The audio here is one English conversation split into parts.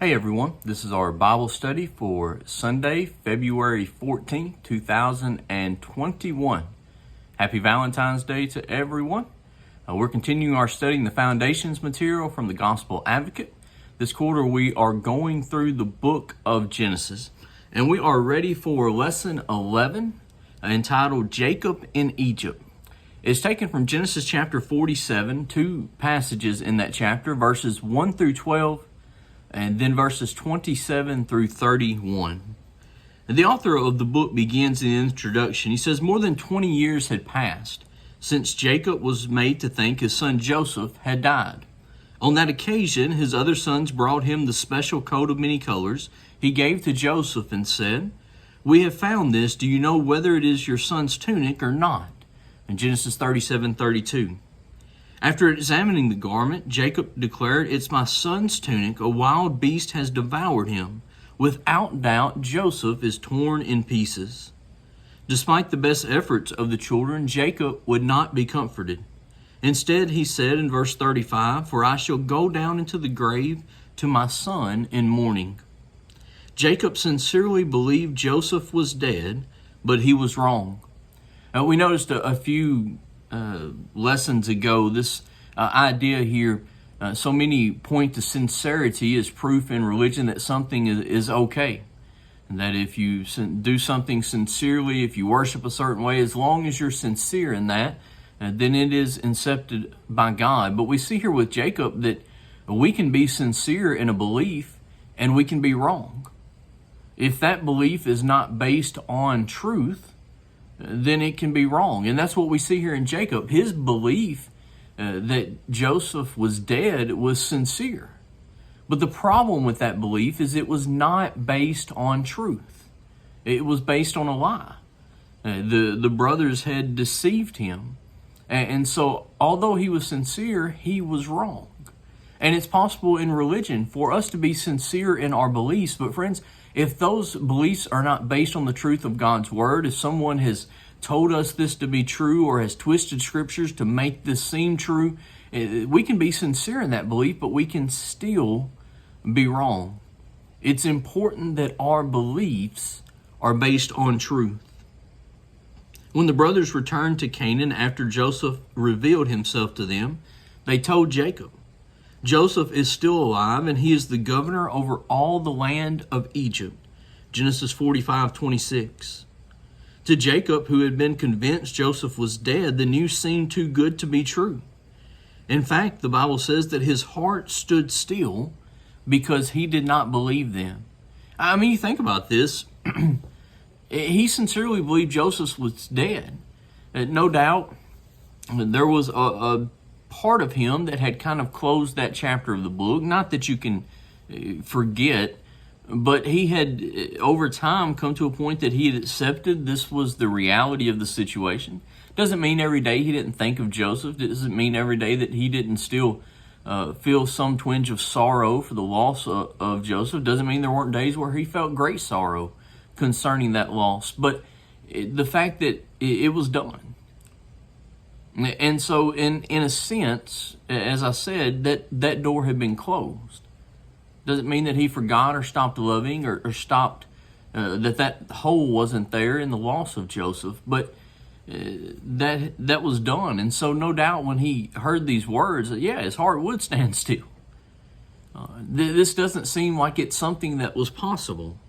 Hey everyone, this is our Bible study for Sunday, February 14th, 2021. Happy Valentine's Day to everyone. We're continuing our study in the Foundations material from the Gospel Advocate. This quarter we are going through the book of Genesis, and we are ready for lesson 11 entitled Jacob in Egypt. It's taken from Genesis chapter 47, two passages in that chapter, verses 1 through 12, and then verses 27 through 31. And the author of the book begins in the introduction. He says, more than 20 years had passed since Jacob was made to think his son Joseph had died. On that occasion, his other sons brought him the special coat of many colors he gave to Joseph and said, "We have found this. Do you know whether it is your son's tunic or not?" In Genesis 37:32. After examining the garment, Jacob declared, "It's my son's tunic. A wild beast has devoured him. Without doubt, Joseph is torn in pieces." Despite the best efforts of the children, Jacob would not be comforted. Instead, he said in verse 35, "For I shall go down into the grave to my son in mourning." Jacob sincerely believed Joseph was dead, but he was wrong. We noticed a few lessons ago this idea here. So many point to sincerity as proof in religion that something is okay. And that if you do something sincerely, if you worship a certain way, as long as you're sincere in that, then it is accepted by God. But we see here with Jacob that we can be sincere in a belief and we can be wrong. If that belief is not based on truth, then it can be wrong. And that's what we see here in Jacob. His belief that Joseph was dead was sincere. But the problem with that belief is it was not based on truth. It was based on a lie. The brothers had deceived him. And so although he was sincere, he was wrong. And it's possible in religion for us to be sincere in our beliefs. But friends, if those beliefs are not based on the truth of God's word, if someone has told us this to be true or has twisted scriptures to make this seem true, we can be sincere in that belief, but we can still be wrong. It's important that our beliefs are based on truth. When the brothers returned to Canaan after Joseph revealed himself to them, they told Jacob, "Joseph is still alive, and he is the governor over all the land of Egypt." Genesis 45:26. To Jacob, who had been convinced Joseph was dead, the news seemed too good to be true. In fact, the Bible says that his heart stood still because he did not believe them. I mean, you think about this. He sincerely believed Joseph was dead. No doubt, there was a part of him that had kind of closed that chapter of the book. Not that you can forget, but he had over time come to a point that he had accepted this was the reality of the situation. Doesn't mean every day he didn't think of Joseph. Doesn't mean every day that he didn't still feel some twinge of sorrow for the loss of Joseph. Doesn't mean there weren't days where he felt great sorrow concerning that loss. But the fact that it was done. And so in a sense, as I said, that door had been closed. Doesn't mean that he forgot or stopped loving or stopped, that hole wasn't there in the loss of Joseph. But that was done. And so no doubt when he heard these words, yeah, his heart would stand still. This doesn't seem like it's something that was possible.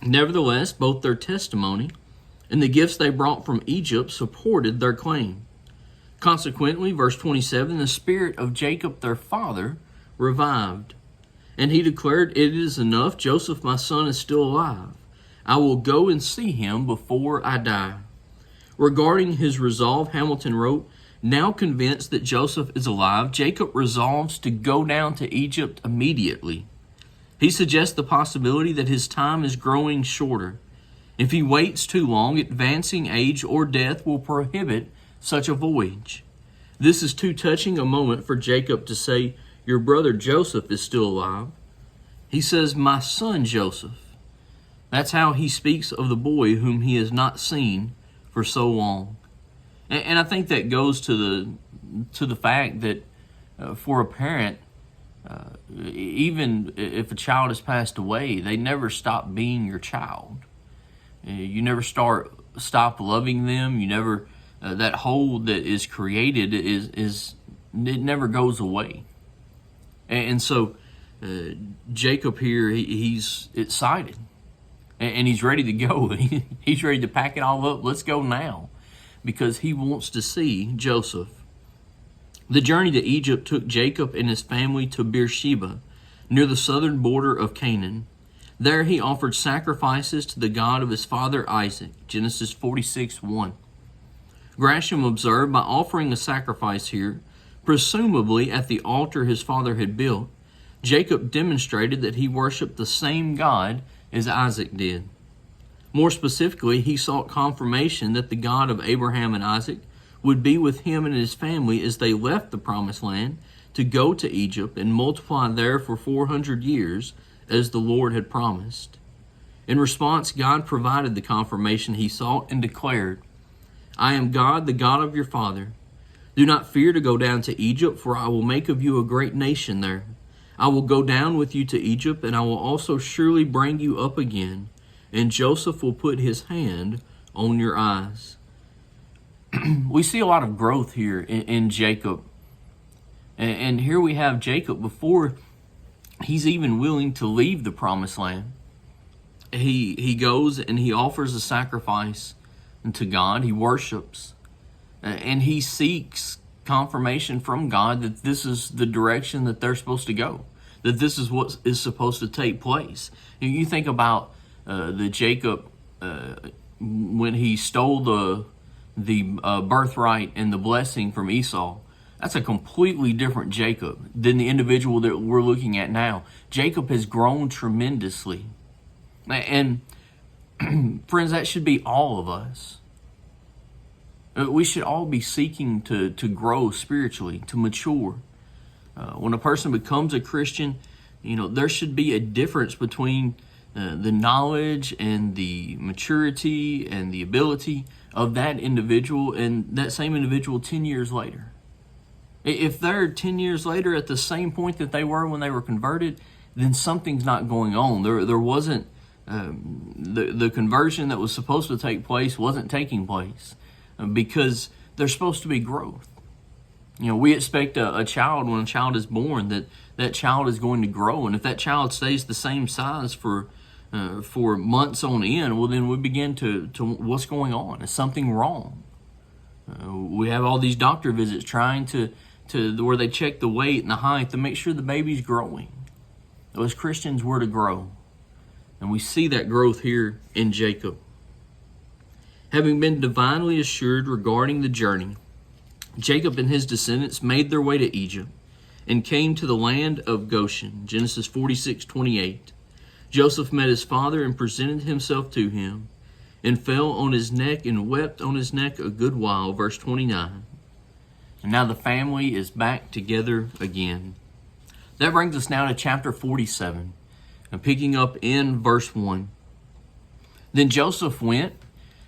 Nevertheless, both their testimony and the gifts they brought from Egypt supported their claim. Consequently, verse 27, the spirit of Jacob their father revived, and he declared, "It is enough. Joseph my son is still alive. I will go and see him before I die." Regarding his resolve, Hamilton wrote, "Now convinced that Joseph is alive, Jacob resolves to go down to Egypt immediately. He suggests the possibility that his time is growing shorter. If he waits too long, advancing age or death will prohibit such a voyage. This is too touching a moment for Jacob to say, 'Your brother Joseph is still alive.' He says, 'My son Joseph.' That's how he speaks of the boy whom he has not seen for so long." And I think that goes to the fact that for a parent, even if a child has passed away, they never stop being your child. You never stop loving them. You never that hole that is created is it never goes away. And so Jacob here, he's excited and he's ready to go. He's ready to pack it all up. Let's go now, because he wants to see Joseph. The journey to Egypt took Jacob and his family to Beersheba, near the southern border of Canaan. There he offered sacrifices to the God of his father Isaac, Genesis 46:1. Gresham observed, by offering a sacrifice here, presumably at the altar his father had built, Jacob demonstrated that he worshiped the same God as Isaac did. More specifically, he sought confirmation that the God of Abraham and Isaac would be with him and his family as they left the promised land to go to Egypt and multiply there for 400 years, as the Lord had promised. In response, God provided the confirmation he sought and declared, "I am God, the God of your father. Do not fear to go down to Egypt, for I will make of you a great nation there. I will go down with you to Egypt, and I will also surely bring you up again, and Joseph will put his hand on your eyes." We see a lot of growth here in Jacob. And here we have Jacob before he's even willing to leave the promised land. He goes and he offers a sacrifice to God. He worships. And he seeks confirmation from God that this is the direction that they're supposed to go, that this is what is supposed to take place. You think about the Jacob when he stole the birthright and the blessing from Esau. That's a completely different Jacob than the individual that we're looking at now. Jacob has grown tremendously. And friends, that should be all of us. We should all be seeking to grow spiritually, to mature. When a person becomes a Christian, there should be a difference between the knowledge and the maturity and the ability of that individual and that same individual 10 years later. If they're 10 years later at the same point that they were when they were converted, then something's not going on. There wasn't the conversion that was supposed to take place wasn't taking place, because there's supposed to be growth. We expect a child, when a child is born, that child is going to grow, and if that child stays the same size for months on end, well, then we begin to what's going on? Is something wrong? We have all these doctor visits trying to where they check the weight and the height to make sure the baby's growing. As Christians, we're to grow. And we see that growth here in Jacob. Having been divinely assured regarding the journey, Jacob and his descendants made their way to Egypt and came to the land of Goshen, Genesis 46:28. Joseph met his father and presented himself to him, and fell on his neck and wept on his neck a good while, verse 29. And now the family is back together again. That brings us now to chapter 47, and picking up in verse 1. Then Joseph went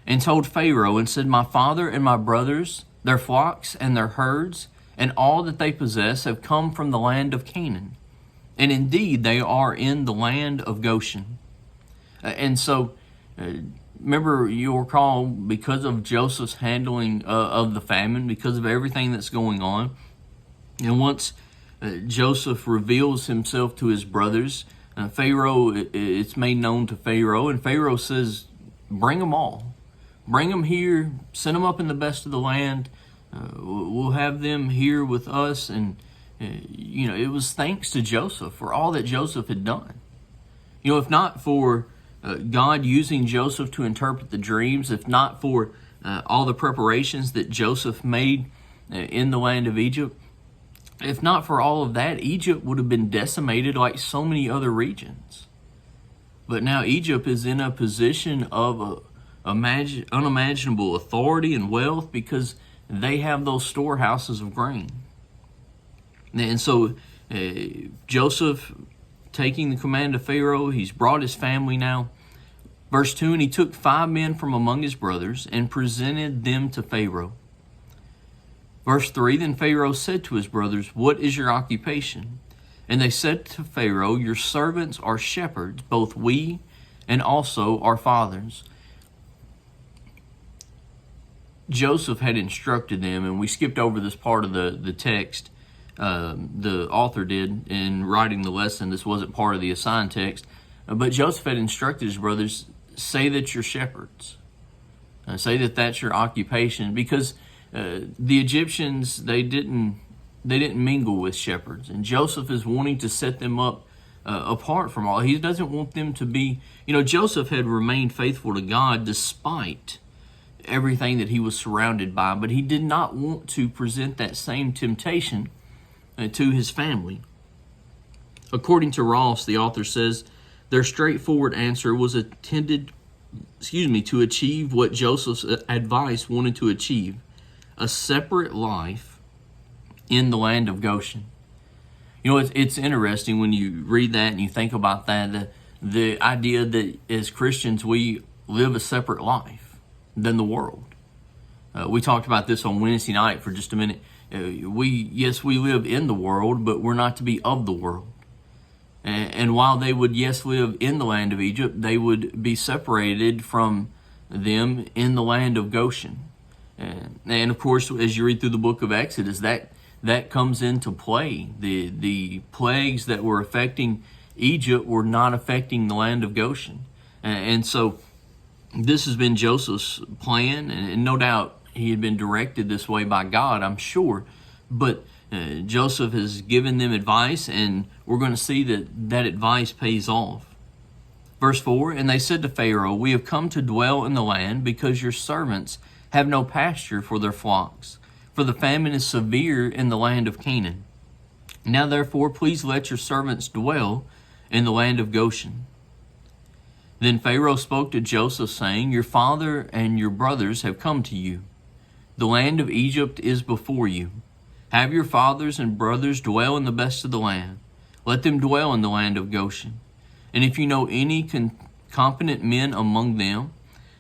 and told Pharaoh and said, "My father and my brothers, their flocks and their herds, and all that they possess have come from the land of Canaan. And indeed they are in the land of Goshen." And so, remember, you'll recall, because of Joseph's handling of the famine, because of everything that's going on, and once Joseph reveals himself to his brothers, Pharaoh, it's made known to Pharaoh, and Pharaoh says, "Bring them all. Bring them here, send them up in the best of the land. We'll have them here with us." And, it was thanks to Joseph for all that Joseph had done. If not for God using Joseph to interpret the dreams, if not for all the preparations that Joseph made in the land of Egypt, if not for all of that, Egypt would have been decimated like so many other regions. But now Egypt is in a position of unimaginable authority and wealth because they have those storehouses of grain. And so Joseph, taking the command of Pharaoh, he's brought his family now. Verse 2, and he took 5 men from among his brothers and presented them to Pharaoh. Verse 3, then Pharaoh said to his brothers, "What is your occupation?" And they said to Pharaoh, your servants are shepherds, both we and also our fathers. Joseph had instructed them, and we skipped over this part of the text. The author did in writing the lesson. This wasn't part of the assigned text. But Joseph had instructed his brothers, say that you're shepherds. Say that that's your occupation, because the Egyptians, they didn't mingle with shepherds, and Joseph is wanting to set them up apart from all. He doesn't want them to be, Joseph had remained faithful to God despite everything that he was surrounded by, but he did not want to present that same temptation to his family. According to Ross, the author says, their straightforward answer was intended, to achieve what Joseph's advice wanted to achieve, a separate life in the land of Goshen. It's interesting when you read that and you think about that, the idea that as Christians we live a separate life than the world. We talked about this on Wednesday night for just a minute. We live in the world, but we're not to be of the world. And while they would, live in the land of Egypt, they would be separated from them in the land of Goshen. And of course, as you read through the book of Exodus, that comes into play. The plagues that were affecting Egypt were not affecting the land of Goshen. And so this has been Joseph's plan, and no doubt he had been directed this way by God, I'm sure. But Joseph has given them advice, and we're going to see that advice pays off. Verse 4, and they said to Pharaoh, we have come to dwell in the land because your servants have no pasture for their flocks, for the famine is severe in the land of Canaan. Now therefore, please let your servants dwell in the land of Goshen. Then Pharaoh spoke to Joseph, saying, your father and your brothers have come to you. The land of Egypt is before you. Have your fathers and brothers dwell in the best of the land. Let them dwell in the land of Goshen. And if you know any competent men among them,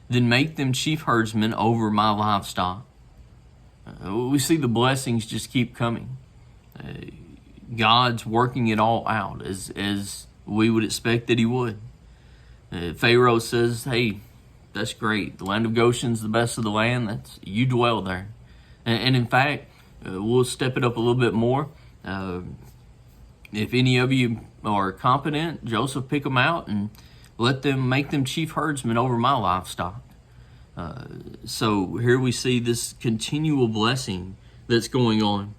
then make them chief herdsmen over my livestock. We see the blessings just keep coming. God's working it all out as we would expect that he would. Pharaoh says, hey, that's great. The land of Goshen's the best of the land. You dwell there. And in fact, we'll step it up a little bit more. If any of you are competent, Joseph, pick them out and make them chief herdsmen over my livestock. So here we see this continual blessing that's going on.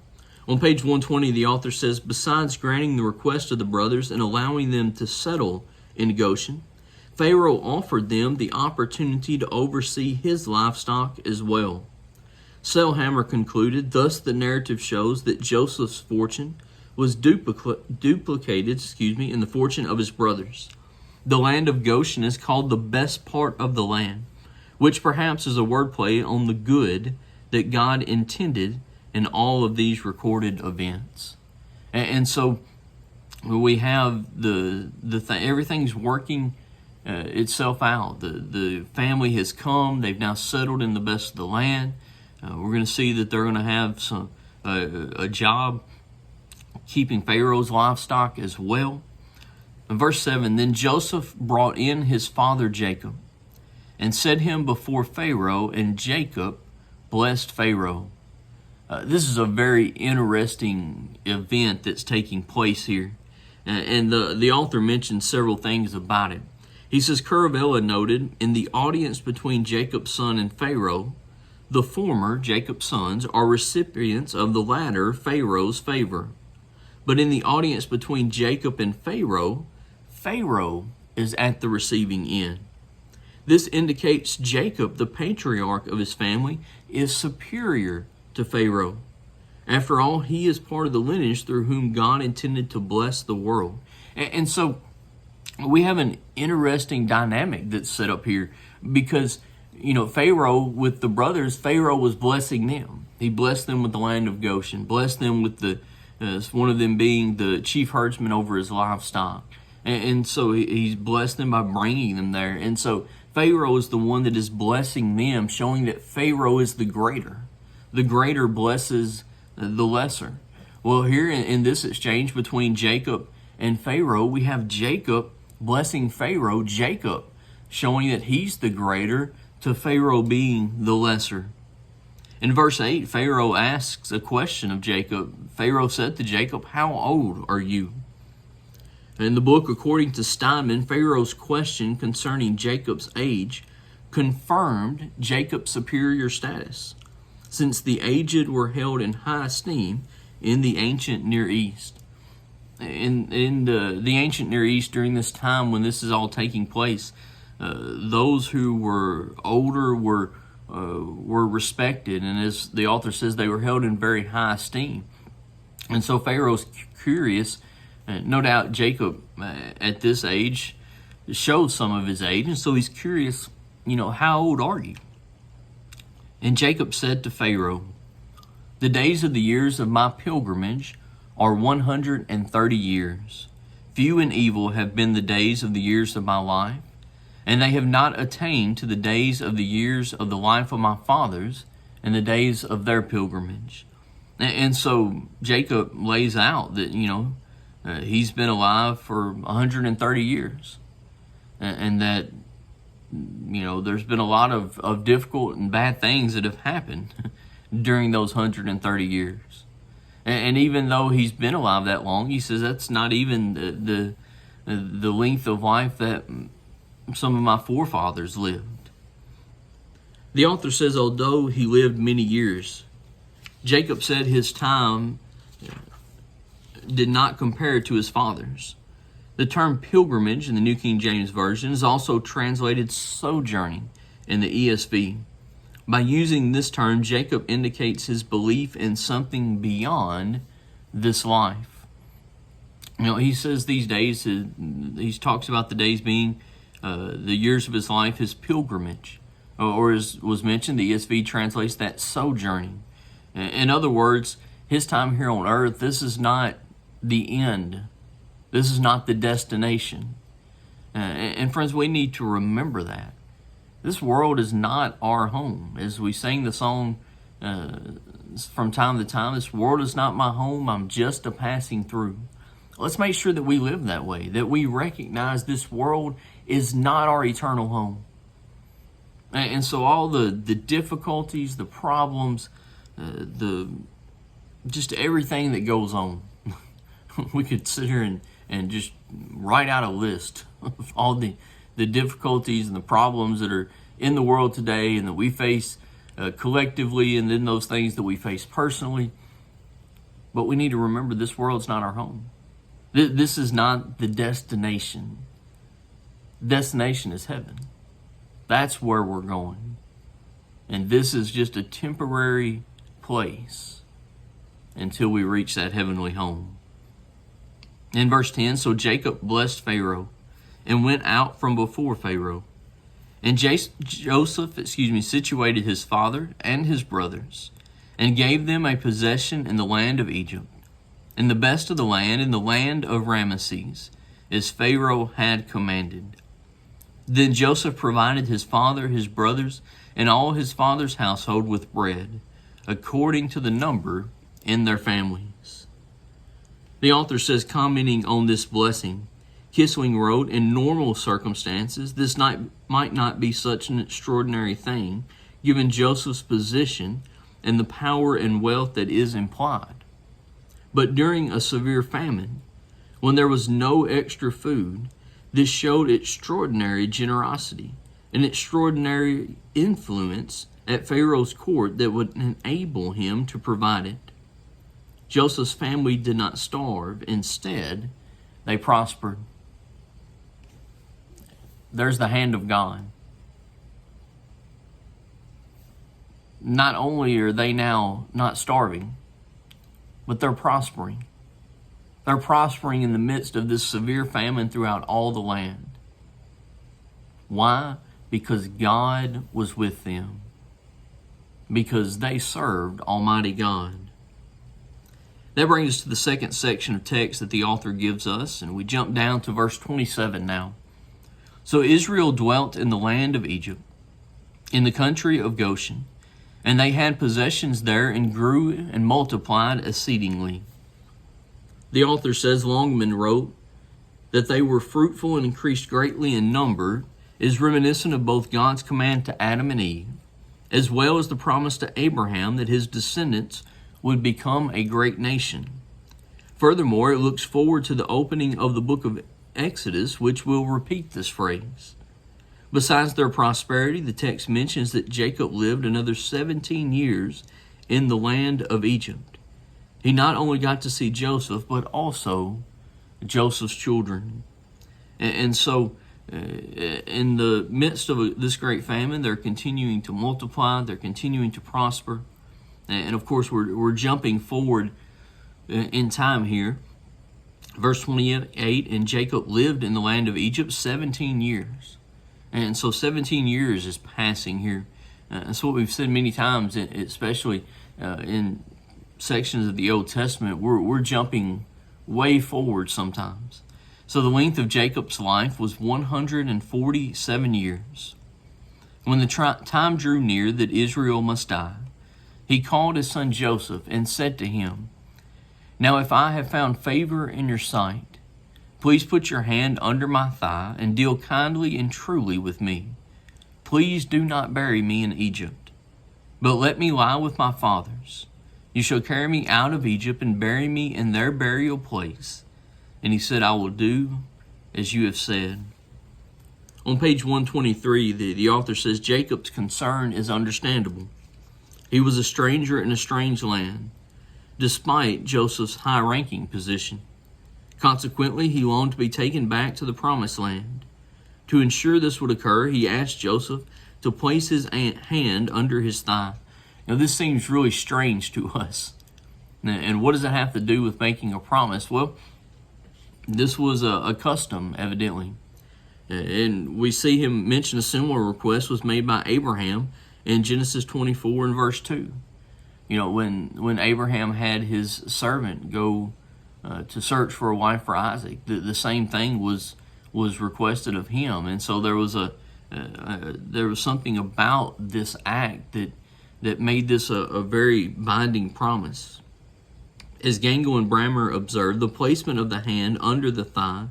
On page 120, the author says, besides granting the request of the brothers and allowing them to settle in Goshen, Pharaoh offered them the opportunity to oversee his livestock as well. Selhammer concluded, thus the narrative shows that Joseph's fortune was duplicated in the fortune of his brothers. The land of Goshen is called the best part of the land, which perhaps is a wordplay on the good that God intended in all of these recorded events. And so we have everything's working itself out. The family has come. They've now settled in the best of the land. We're going to see that they're going to have a job keeping Pharaoh's livestock as well. In verse 7, then Joseph brought in his father Jacob and set him before Pharaoh, and Jacob blessed Pharaoh. This is a very interesting event that's taking place here. And the author mentions several things about it. He says, Curavella noted, in the audience between Jacob's son and Pharaoh, the former, Jacob's sons, are recipients of the latter, Pharaoh's favor. But in the audience between Jacob and Pharaoh, Pharaoh is at the receiving end. This indicates Jacob, the patriarch of his family, is superior to Pharaoh. After all, he is part of the lineage through whom God intended to bless the world. And so we have an interesting dynamic that's set up here because, Pharaoh with the brothers, Pharaoh was blessing them. He blessed them with the land of Goshen, blessed them with one of them being the chief herdsman over his livestock. And so he's blessed them by bringing them there. And so Pharaoh is the one that is blessing them, showing that Pharaoh is the greater. The greater blesses the lesser. Well, here in this exchange between Jacob and Pharaoh, we have Jacob blessing Pharaoh, Jacob, showing that he's the greater to Pharaoh being the lesser. In verse 8, Pharaoh asks a question of Jacob. Pharaoh said to Jacob, "How old are you?" In the book, according to Steinman, Pharaoh's question concerning Jacob's age confirmed Jacob's superior status, since the aged were held in high esteem in the ancient Near East. In the ancient Near East, during this time when this is all taking place, those who were older were respected, and as the author says, they were held in very high esteem. And so Pharaoh's curious. No doubt Jacob at this age shows some of his age, and so he's curious, how old are you? And Jacob said to Pharaoh, "The days of the years of my pilgrimage are 130 years. Few and evil have been the days of the years of my life, and they have not attained to the days of the years of the life of my fathers and the days of their pilgrimage." And so Jacob lays out that, he's been alive for 130 years, and that, there's been a lot of difficult and bad things that have happened during those 130 years. And even though he's been alive that long, he says that's not even the length of life that some of my forefathers lived. The author says, although he lived many years, Jacob said his time did not compare to his father's. The term pilgrimage in the New King James Version is also translated sojourning in the ESV. By using this term, Jacob indicates his belief in something beyond this life. He says these days, he talks about the days being the years of his life, his pilgrimage, or as was mentioned, the ESV translates that sojourning. In other words, his time here on earth, this is not the end. This is not the destination. And friends, we need to remember that. This world is not our home. As we sang the song from time to time, this world is not my home, I'm just a passing through. Let's make sure that we live that way, that we recognize this world is not our eternal home. And so all the difficulties, the problems, just everything that goes on, we could sit here and just write out a list of all the difficulties and the problems that are in the world today and that we face collectively, and then those things that we face personally. But we need to remember this world's not our home. This is not the destination. Destination is heaven. That's where we're going. And this is just a temporary place until we reach that heavenly home. In verse 10, so Jacob blessed Pharaoh and went out from before Pharaoh. And Joseph situated his father and his brothers and gave them a possession in the land of Egypt, and the best of the land in the land of Ramesses, as Pharaoh had commanded. Then Joseph provided his father, his brothers, and all his father's household with bread, according to the number in their families. The author says, commenting on this blessing, Kissling wrote, in normal circumstances, this might not be such an extraordinary thing, given Joseph's position and the power and wealth that is implied. But during a severe famine, when there was no extra food, this showed extraordinary generosity and extraordinary influence at Pharaoh's court that would enable him to provide it. Joseph's family did not starve. Instead, they prospered. There's the hand of God. Not only are they now not starving, but they're prospering. They're prospering in the midst of this severe famine throughout all the land. Why? Because God was with them. Because they served Almighty God. That brings us to the second section of text that the author gives us, and we jump down to verse 27 now. So Israel dwelt in the land of Egypt, in the country of Goshen, and they had possessions there and grew and multiplied exceedingly. The author says Longman wrote that they were fruitful and increased greatly in number is reminiscent of both God's command to Adam and Eve, as well as the promise to Abraham that his descendants would become a great nation. Furthermore, it looks forward to the opening of the book of Exodus, which will repeat this phrase. Besides their prosperity, the text mentions that Jacob lived another 17 years in the land of Egypt. He not only got to see Joseph, but also Joseph's children. And so, in the midst of this great famine, they're continuing to multiply, they're continuing to prosper. And of course, we're jumping forward in time here. Verse 28, and Jacob lived in the land of Egypt 17 years. And so 17 years is passing here. That's what we've said many times, especially in sections of the Old Testament. We're jumping way forward sometimes. So the length of Jacob's life was 147 years. When the time drew near that Israel must die, he called his son Joseph and said to him, "Now if I have found favor in your sight, please put your hand under my thigh and deal kindly and truly with me. Please do not bury me in Egypt, but let me lie with my fathers. You shall carry me out of Egypt and bury me in their burial place." And he said, "I will do as you have said." On page 123, the author says Jacob's concern is understandable. He was a stranger in a strange land, despite Joseph's high-ranking position. Consequently, he longed to be taken back to the promised land. To ensure this would occur, he asked Joseph to place his hand under his thigh. Now, this seems really strange to us. And what does it have to do with making a promise? Well, this was a custom, evidently. And we see him mention a similar request was made by Abraham in Genesis 24 and verse 2. You know, when Abraham had his servant go to search for a wife for Isaac, the same thing was requested of him. And so there was something about this act that made this a very binding promise. As Gangle and Brammer observed, the placement of the hand under the thigh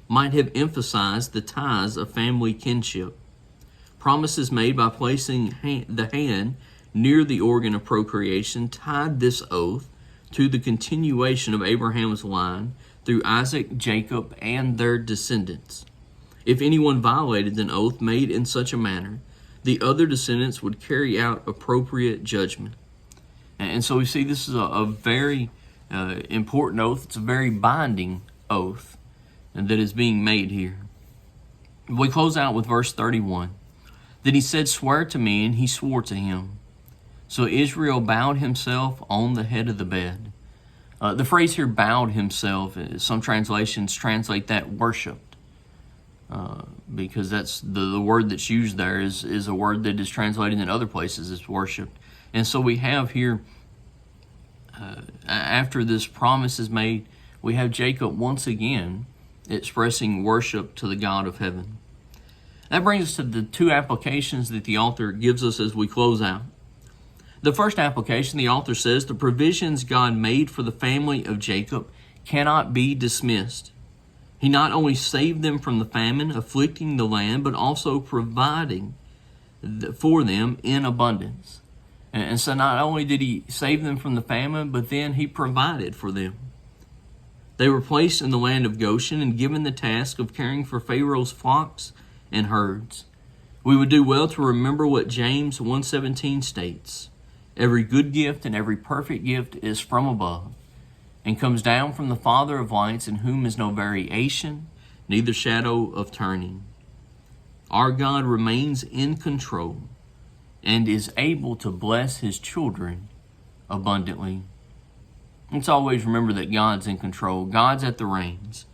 might have emphasized the ties of family kinship. Promises made by placing the hand near the organ of procreation tied this oath to the continuation of Abraham's line through Isaac, Jacob, and their descendants. If anyone violated an oath made in such a manner, the other descendants would carry out appropriate judgment. And so we see this is a very important oath. It's a very binding oath that is being made here. We close out with verse 31. Then he said, "Swear to me," and he swore to him. So Israel bowed himself on the head of the bed. The phrase here, bowed himself, some translations translate that worshipped, because that's the word that's used there is a word that is translated in other places as worshipped. And so we have here, after this promise is made, we have Jacob once again expressing worship to the God of heaven. That brings us to the two applications that the author gives us as we close out. The first application, the author says, the provisions God made for the family of Jacob cannot be dismissed. He not only saved them from the famine afflicting the land, but also providing for them in abundance. And so not only did he save them from the famine, but then he provided for them. They were placed in the land of Goshen and given the task of caring for Pharaoh's flocks and herds. We would do well to remember what James 1:17 states. Every good gift and every perfect gift is from above and comes down from the Father of lights, in whom is no variation, neither shadow of turning. Our God remains in control and is able to bless his children abundantly. Let's always remember that God's in control. God's at the reins,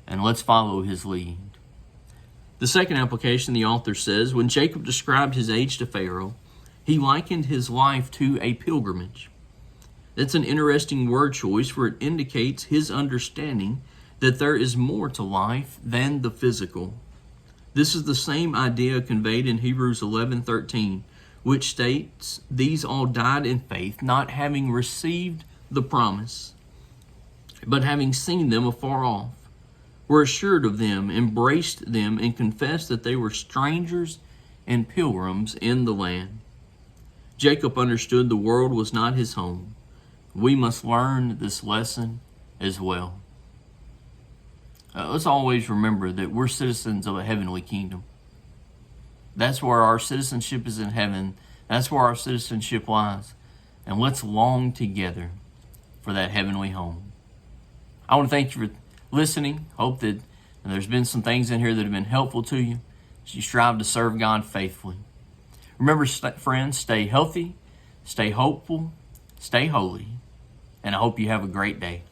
and let's follow his lead. The second application, the author says, when Jacob described his age to Pharaoh, he likened his life to a pilgrimage. That's an interesting word choice, for it indicates his understanding that there is more to life than the physical. This is the same idea conveyed in Hebrews 11:13, which states, "These all died in faith, not having received the promise." but having seen them afar off, were assured of them, embraced them, and confessed that they were strangers and pilgrims in the land. Jacob understood the world was not his home. We must learn this lesson as well. Let's always remember that we're citizens of a heavenly kingdom. That's where our citizenship is, in heaven. That's where our citizenship lies. And let's long together for that heavenly home. I want to thank you for listening. Hope that there's been some things in here that have been helpful to you as you strive to serve God faithfully. Remember, friends, stay healthy, stay hopeful, stay holy, and I hope you have a great day.